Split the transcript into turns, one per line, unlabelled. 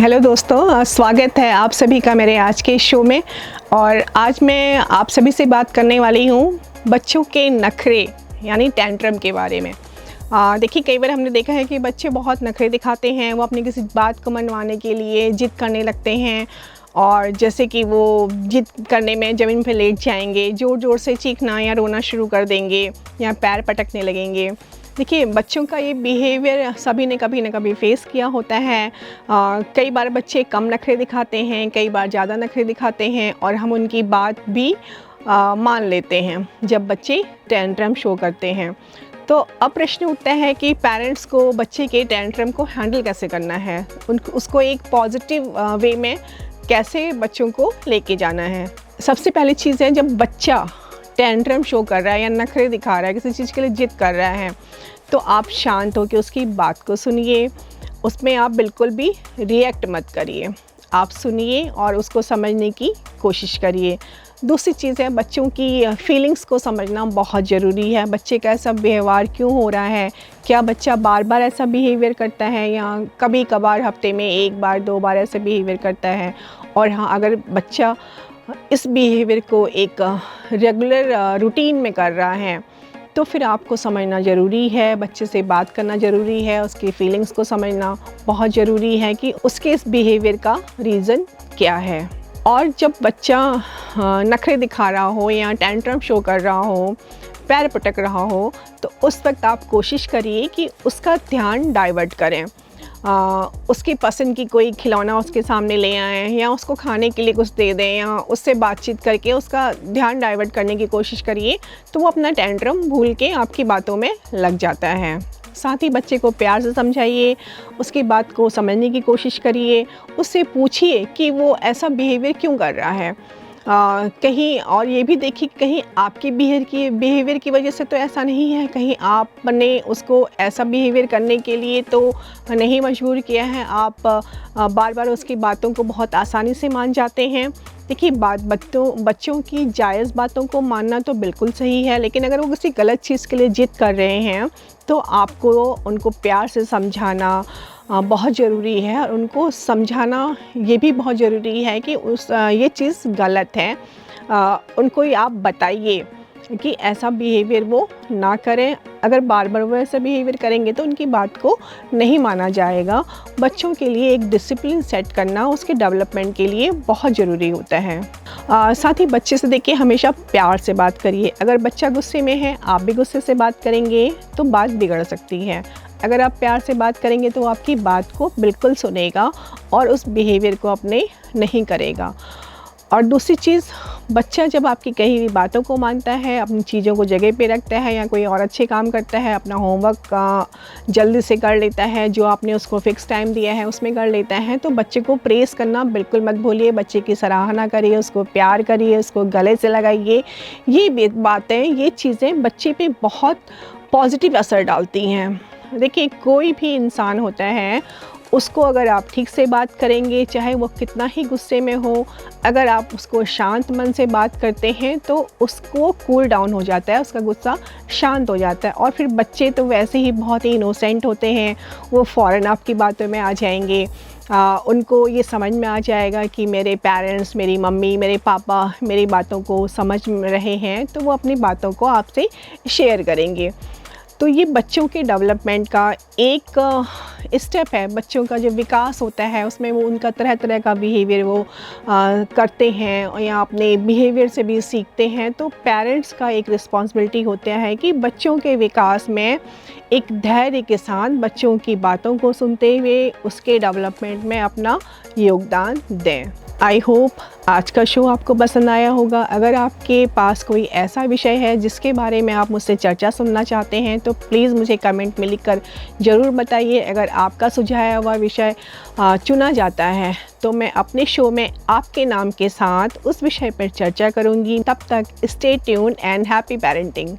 Hello दोस्तों, स्वागत है आप सभी का मेरे आज के शो में। और आज मैं आप सभी से बात करने वाली हूँ बच्चों के नखरे यानी टेंट्रम के बारे में। देखिए, कई बार हमने देखा है कि बच्चे बहुत नखरे दिखाते हैं। वो अपनी किसी बात को मनवाने के लिए जिद करने लगते हैं, और जैसे कि वो जिद करने में ज़मीन पर लेट जाएंगे, ज़ोर ज़ोर से चीखना या रोना शुरू कर देंगे या पैर पटकने लगेंगे। देखिए, बच्चों का ये बिहेवियर सभी ने कभी ना कभी फेस किया होता है। कई बार बच्चे कम नखरे दिखाते हैं, कई बार ज़्यादा नखरे दिखाते हैं, और हम उनकी बात भी मान लेते हैं जब बच्चे टेंट्रम शो करते हैं। तो अब प्रश्न उठता है कि पेरेंट्स को बच्चे के टेंट्रम को हैंडल कैसे करना है, उसको एक पॉजिटिव वे में कैसे बच्चों को लेके जाना है। सबसे पहली चीज़ है, जब बच्चा टेंट्रम शो कर रहा है या नखरे दिखा रहा है, किसी चीज़ के लिए जिद कर रहा है, तो आप शांत होकर उसकी बात को सुनिए। उसमें आप बिल्कुल भी रिएक्ट मत करिए, आप सुनिए और उसको समझने की कोशिश करिए। दूसरी चीज़ है, बच्चों की फीलिंग्स को समझना बहुत ज़रूरी है। बच्चे का ऐसा व्यवहार क्यों हो रहा है, क्या बच्चा बार बार ऐसा बिहेवियर करता है या कभी कभार हफ्ते में 1 बार 2 बार ऐसे बिहेवियर करता है। और हाँ, अगर बच्चा इस बिहेवियर को एक रेगुलर रूटीन में कर रहा है, तो फिर आपको समझना ज़रूरी है, बच्चे से बात करना ज़रूरी है, उसकी फीलिंग्स को समझना बहुत ज़रूरी है कि उसके इस बिहेवियर का रीज़न क्या है। और जब बच्चा नखरे दिखा रहा हो या टेंट्रम शो कर रहा हो, पैर पटक रहा हो, तो उस वक्त आप कोशिश करिए कि उसका ध्यान डाइवर्ट करें। उसकी पसंद की कोई खिलौना उसके सामने ले आएँ, या उसको खाने के लिए कुछ दे दें, या उससे बातचीत करके उसका ध्यान डाइवर्ट करने की कोशिश करिए, तो वो अपना टेंट्रम भूल के आपकी बातों में लग जाता है। साथ ही बच्चे को प्यार से समझाइए, उसकी बात को समझने की कोशिश करिए, उससे पूछिए कि वो ऐसा बिहेवियर क्यों कर रहा है। कहीं और ये भी देखिए, कहीं आपके बिहेवियर की वजह से तो ऐसा नहीं है, कहीं आपने उसको ऐसा बिहेवियर करने के लिए तो नहीं मजबूर किया है। आप बार बार उसकी बातों को बहुत आसानी से मान जाते हैं। देखिए, बच्चों की जायज़ बातों को मानना तो बिल्कुल सही है, लेकिन अगर वो किसी गलत चीज़ के लिए जिद कर रहे हैं, तो आपको उनको प्यार से समझाना बहुत ज़रूरी है, और उनको समझाना ये भी बहुत ज़रूरी है कि ये चीज़ गलत है। उनको ये आप बताइए कि ऐसा बिहेवियर वो ना करें। अगर बार बार वो ऐसा बिहेवियर करेंगे तो उनकी बात को नहीं माना जाएगा। बच्चों के लिए एक डिसिप्लिन सेट करना उसके डेवलपमेंट के लिए बहुत ज़रूरी होता है। साथ ही बच्चे से देखिए, हमेशा प्यार से बात करिए। अगर बच्चा गुस्से में है, आप भी गुस्से से बात करेंगे तो बात बिगड़ सकती है। अगर आप प्यार से बात करेंगे तो आपकी बात को बिल्कुल सुनेगा और उस बिहेवियर को अपने नहीं करेगा। और दूसरी चीज़, बच्चा जब आपकी कही हुई बातों को मानता है, अपनी चीज़ों को जगह पे रखता है, या कोई और अच्छे काम करता है, अपना होमवर्क जल्दी से कर लेता है, जो आपने उसको फ़िक्स टाइम दिया है उसमें कर लेता है, तो बच्चे को प्रेज़ करना बिल्कुल मत भूलिए। बच्चे की सराहना करिए, उसको प्यार करिए, उसको गले से लगाइए। ये बातें, ये चीज़ें बच्चे पे बहुत पॉजिटिव असर डालती हैं। देखिए, कोई भी इंसान होता है, उसको अगर आप ठीक से बात करेंगे, चाहे वो कितना ही गुस्से में हो, अगर आप उसको शांत मन से बात करते हैं तो उसको कूल डाउन हो जाता है, उसका गुस्सा शांत हो जाता है। और फिर बच्चे तो वैसे ही बहुत ही इनोसेंट होते हैं, वो फ़ौरन आपकी बातों में आ जाएंगे। उनको ये समझ में आ जाएगा कि मेरे पेरेंट्स, मेरी मम्मी, मेरे पापा मेरी बातों को समझ रहे हैं, तो वो अपनी बातों को आपसे शेयर करेंगे। तो ये बच्चों के डेवलपमेंट का एक स्टेप है। बच्चों का जो विकास होता है उसमें वो उनका तरह तरह का बिहेवियर वो करते हैं, या अपने बिहेवियर से भी सीखते हैं। तो पेरेंट्स का एक रिस्पॉन्सिबिलिटी होता है कि बच्चों के विकास में एक धैर्य के साथ बच्चों की बातों को सुनते हुए उसके डेवलपमेंट में अपना योगदान दें। आई होप आज का शो आपको पसंद आया होगा। अगर आपके पास कोई ऐसा विषय है जिसके बारे में आप मुझसे चर्चा सुनना चाहते हैं, तो प्लीज़ मुझे कमेंट में लिखकर ज़रूर बताइए। अगर आपका सुझाया हुआ विषय चुना जाता है, तो मैं अपने शो में आपके नाम के साथ उस विषय पर चर्चा करूँगी। तब तक stay tuned and happy parenting.